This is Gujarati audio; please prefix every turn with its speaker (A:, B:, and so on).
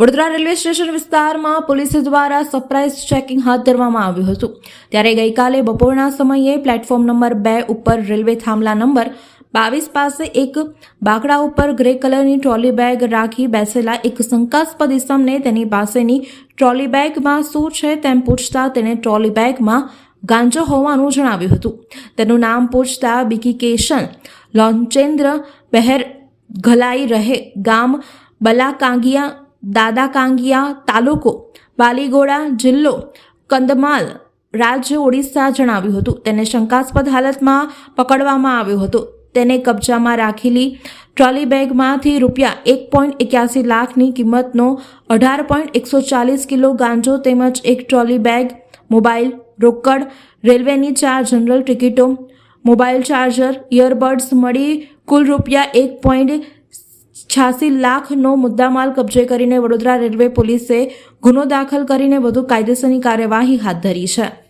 A: વડોદરા રેલવે સ્ટેશન વિસ્તારમાં પોલીસ દ્વારા સરપ્રાઇઝ ચેકિંગ હાથ ધરવામાં આવ્યું હતું। ત્યારે ગઈકાલે બપોરના સમયે પ્લેટફોર્મ નંબર 2 ઉપર રેલવે થાંભલા નંબર 22 પાસે એક બાકડા ઉપર ગ્રે કલરની ટ્રોલી બેગ રાખી બેસેલા એક શંકાસ્પદ ઇસમને તેની પાસેની ટ્રોલી બેગમાં શું છે તેમ પૂછતા તેણે ટ્રોલી બેગમાં ગાંજો હોવાનું જણાવ્યું હતું। તેનું નામ પૂછતા બિકીકેશન લોનચેન્દ્ર બહેર ઘલાઈ રહે ગામ બલાકાંગિયા દાદા કાંગિયા તાલુકો બાલીગોડા જિલ્લો કંદમાલ રાજ્ય ઓડિશા જણાવ્યું હતું। તેને શંકાસ્પદ હાલતમાં પકડવામાં આવ્યો હતો। તેને કબજામાં રાખેલી ટ્રોલી બેગમાંથી ₹1.81 લાખની કિંમતનો 18.140 કિલો ગાંજો તેમજ એક ટ્રોલી બેગ, મોબાઈલ, રોકડ, રેલવેની 4 જનરલ ટિકિટો, મોબાઈલ ચાર્જર, ઇયરબડ્સ મળી કુલ ₹86 લાખનો મુદ્દામાલ કબજે કરીને વડોદરા રેલવે પોલીસે ગુનો દાખલ કરીને વધુ કાયદેસરની કાર્યવાહી હાથ ધરી છે।